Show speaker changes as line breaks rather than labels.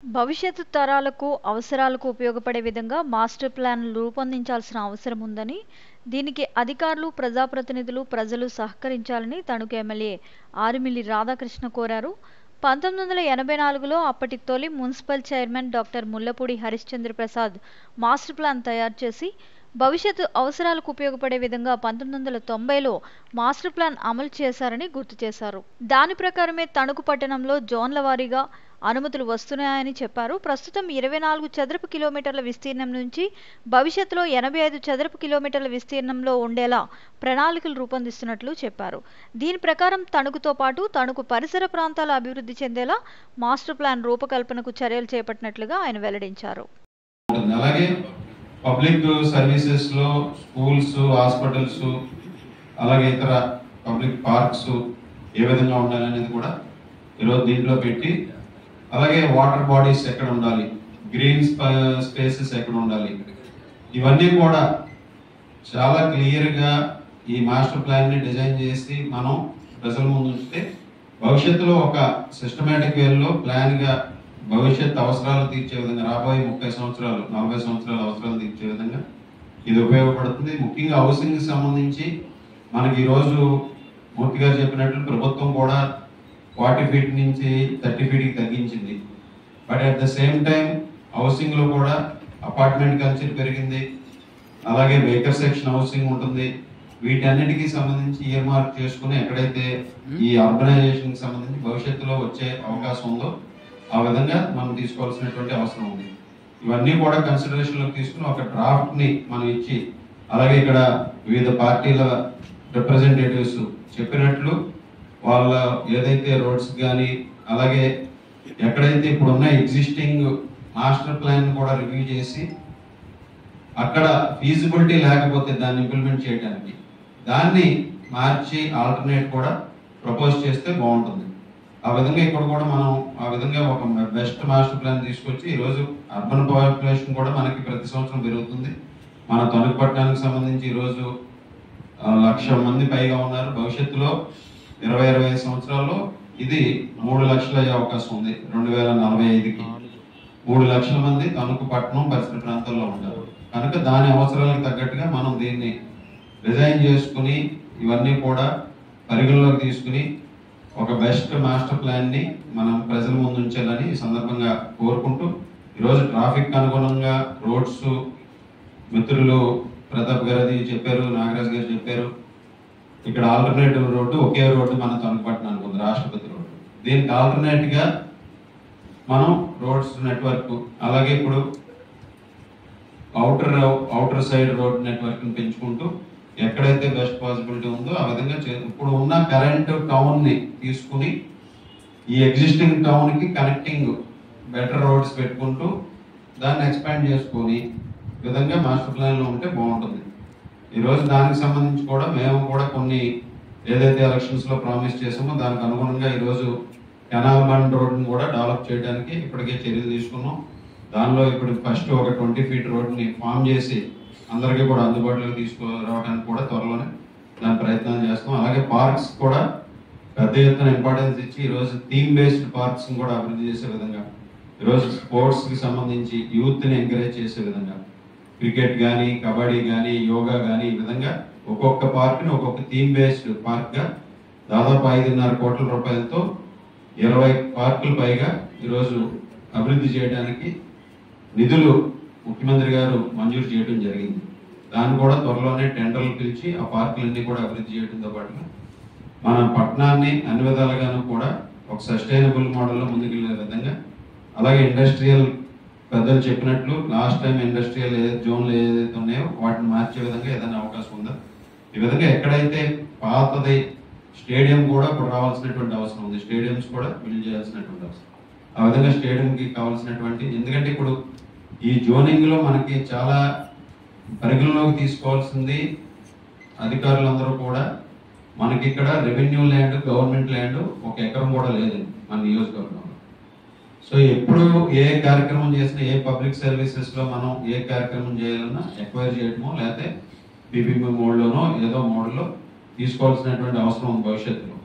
భవిష్యత్తు తరాలకు, అవసరాలకు ఉపయోగపడే విధంగా మాస్టర్ ప్లాన్‌లు రూపొందించాల్సిన అవసరం ఉందని, దీనికి అధికారులు, ప్రజాప్రతినిధులు, ప్రజలు సహకరించాలని తణుకు ఎమ్మెల్యే ఆరిమిల్లి రాధాకృష్ణ కోరారు. 1984లో అప్పటి తొలి municipal chairman doctor Mullapudi Harishchandra Prasad master plan తయారు చేసి, భవిష్యత్తు అవసరాలకు ఉపయోగపడే విధంగా 1990లో మాస్టర్ ప్లాన్ అమలు చేశారని గుర్తు చేశారు. దాని ప్రకారమే తణుకు పట్టణంలో జోన్ల వారీగా అనుమతులు వస్తున్నాయని చెప్పారు. ప్రస్తుతం 24 చదరపు కిలోమీటర్ల విస్తీర్ణం నుంచి భవిష్యత్తులో 85 చదరపు కిలోమీటర్ల విస్తీర్ణంలో ఉండేలా ప్రణాళికలు రూపొందిస్తున్నట్లు చెప్పారు. దీని ప్రకారం తణుకుతో పాటు తణుకు పరిసర ప్రాంతాల అభివృద్ధి చెందేలా మాస్టర్ ప్లాన్ రూపకల్పనకు చర్యలు చేపట్టినట్లుగా ఆయన వెల్లడించారు.
పబ్లిక్ సర్వీసెస్ లో స్కూల్స్, హాస్పిటల్స్, అలాగే ఇతర పబ్లిక్ పార్క్స్ ఏ విధంగా ఉండాలనేది కూడా ఈరోజు దీంట్లో పెట్టి, అలాగే వాటర్ బాడీస్ ఎక్కడ ఉండాలి, గ్రీన్ స్పేసెస్ ఎక్కడ ఉండాలి, ఇవన్నీ కూడా చాలా క్లియర్గా ఈ మాస్టర్ ప్లాన్ని డిజైన్ చేసి మనం ప్రజల ముందు ఉంచితే భవిష్యత్తులో ఒక సిస్టమేటిక్ వేలో ప్లాన్గా భవిష్యత్ అవసరాలు తీర్చే విధంగా రాబోయే 30 సంవత్సరాలు 40 సంవత్సరాల అవసరాలు తీర్చే విధంగా ఇది ఉపయోగపడుతుంది. ముఖ్యంగా హౌసింగ్కి సంబంధించి మనకి ఈరోజు మూర్తి గారు చెప్పినట్లు ప్రభుత్వం కూడా 40 ఫీట్ నుంచి 30 ఫీట్కి తగ్గించింది. But at the same time హౌసింగ్లో కూడా అపార్ట్మెంట్ కల్చర్ పెరిగింది, అలాగే వెహికల్ సెక్షన్ హౌసింగ్ ఉంటుంది. వీటన్నిటికీ సంబంధించి ఇయర్ మార్క్ చేసుకుని ఎక్కడైతే ఈ అర్బనైజేషన్కి సంబంధించి భవిష్యత్తులో వచ్చే అవకాశం ఉందో ఆ విధంగా మనం తీసుకోవాల్సినటువంటి అవసరం ఉంది. ఇవన్నీ కూడా కన్సిడరేషన్లోకి తీసుకుని ఒక డ్రాఫ్ట్ని మనం ఇచ్చి, అలాగే ఇక్కడ వివిధ పార్టీల రిప్రజెంటేటివ్స్ చెప్పినట్లు వాళ్ళ ఏదైతే రోడ్స్ కానీ, అలాగే ఎక్కడైతే ఇప్పుడున్న ఎగ్జిస్టింగ్ మాస్టర్ ప్లాన్ కూడా రివ్యూ చేసి అక్కడ ఫీజిబిలిటీ లేకపోతే దాన్ని ఇంప్లిమెంట్ చేయడానికి దాన్ని మార్చి ఆల్టర్నేట్ కూడా ప్రపోజ్ చేస్తే బాగుంటుంది. ఆ విధంగా ఇక్కడ కూడా మనం ఆ విధంగా ఒక బెస్ట్ మాస్టర్ ప్లాన్ తీసుకొచ్చి ఈరోజు అర్బన్ పాపులేషన్ కూడా మనకి ప్రతి సంవత్సరం పెరుగుతుంది. మన తణుకు పట్టణానికి సంబంధించి ఈరోజు 1,00,000 మంది పైగా ఉన్నారు. భవిష్యత్తులో 20-25 సంవత్సరాల్లో ఇది 3 లక్షలు అయ్యే అవకాశం ఉంది. 2045కి 3 లక్షల మంది తణుకు పట్టణం పరిసర ప్రాంతాల్లో ఉంటారు. కనుక దాని అవసరాలకు తగ్గట్టుగా మనం దీన్ని డిజైన్ చేసుకుని ఇవన్నీ కూడా పరిగణలోకి తీసుకుని ఒక బెస్ట్ మాస్టర్ ప్లాన్ని మనం ప్రజల ముందు ఉంచాలని ఈ సందర్భంగా కోరుకుంటూ, ఈరోజు ట్రాఫిక్ అనుగుణంగా రోడ్స్ మిత్రులు ప్రతాప్ గారు అది చెప్పారు, నాగరాజ్ గారు చెప్పారు. ఇక్కడ ఆల్టర్నేటివ్ రోడ్డు ఒకే రోడ్డు మన తణుకుపట్నం ఉంది, రాష్ట్రపతి రోడ్డు. దీనికి ఆల్టర్నేట్గా మనం రోడ్స్ నెట్వర్క్, అలాగే ఇప్పుడు అవుటర్ సైడ్ రోడ్ నెట్వర్క్ని పెంచుకుంటూ ఎక్కడైతే బెస్ట్ పాసిబిలిటీ ఉందో ఆ విధంగా ఇప్పుడు ఉన్న కరెంట్ టౌన్ని తీసుకుని ఈ ఎగ్జిస్టింగ్ టౌన్కి కనెక్టింగ్ బెటర్ రోడ్స్ పెట్టుకుంటూ దాన్ని ఎక్స్పాండ్ చేసుకొని విధంగా మాస్టర్ ప్లాన్లో ఉంటే బాగుంటుంది. ఈరోజు దానికి సంబంధించి కూడా మేము కూడా కొన్ని ఏదైతే ఎలక్షన్స్లో ప్రామిస్ చేసామో దానికి అనుగుణంగా ఈరోజు కెనాల్ బండ్ రోడ్ని కూడా డెవలప్ చేయడానికి ఇప్పటికే చర్యలు తీసుకున్నాం. దానిలో ఇప్పుడు ఫస్ట్ ఒక 20 ఫీట్ రోడ్ని ఫామ్ చేసి అందరికీ కూడా అందుబాటులోకి తీసుకురావడానికి కూడా త్వరలోనే దాని ప్రయత్నం చేస్తాం. అలాగే పార్క్స్ కూడా పెద్ద ఎత్తున ఇంపార్టెన్స్ ఇచ్చి ఈరోజు థీమ్ బేస్డ్ పార్క్స్ని కూడా అభివృద్ధి చేసే విధంగా, ఈరోజు స్పోర్ట్స్కి సంబంధించి యూత్ని ఎంకరేజ్ చేసే విధంగా క్రికెట్ కానీ, కబడ్డీ కానీ, యోగా కానీ ఈ విధంగా ఒక్కొక్క పార్క్ని ఒక్కొక్క థీమ్ బేస్డ్ పార్క్గా దాదాపు 5.5 కోట్ల రూపాయలతో 20 పార్కులు పైగా ఈరోజు అభివృద్ధి చేయడానికి నిధులు ముఖ్యమంత్రి గారు మంజూరు చేయడం జరిగింది. దాన్ని కూడా త్వరలోనే టెండర్లు పిలిచి ఆ పార్కులన్నీ కూడా అభివృద్ధి చేయడంతో పాటుగా మన పట్టణాన్ని అన్ని విధాలుగాను కూడా ఒక సస్టైనబుల్ మోడల్లో ముందుకెళ్ళే విధంగా, అలాగే ఇండస్ట్రియల్ పెద్దలు చెప్పినట్లు లాస్ట్ టైం ఇండస్ట్రియల్ జోన్లు ఏదైతే ఉన్నాయో వాటిని మార్చే విధంగా ఏదైనా అవకాశం ఉందా, ఈ విధంగా ఎక్కడైతే పాతది స్టేడియం కూడా ఇప్పుడు రావాల్సినటువంటి అవసరం ఉంది, స్టేడియంస్ కూడా బిల్డ్ చేయాల్సినటువంటి అవసరం. ఆ విధంగా స్టేడియంకి కావాల్సినటువంటి, ఎందుకంటే ఇప్పుడు ఈ జోనింగ్లో మనకి చాలా పరిగణలోకి తీసుకోవాల్సింది అధికారులందరూ కూడా, మనకి ఇక్కడ రెవెన్యూ ల్యాండ్, గవర్నమెంట్ ల్యాండ్ 1 ఎకరం కూడా లేదండి మన నియోజకవర్గంలో. సో ఎప్పుడు ఏ కార్యక్రమం చేసినా, ఏ పబ్లిక్ సర్వీసెస్లో మనం ఏ కార్యక్రమం చేయాలన్నా ఎక్వైర్ చేయడమో లేకపోతే పీపీపీ మోడ్లోనో ఏదో మోడ్లో తీసుకోవాల్సినటువంటి అవసరం ఉంది భవిష్యత్తులో.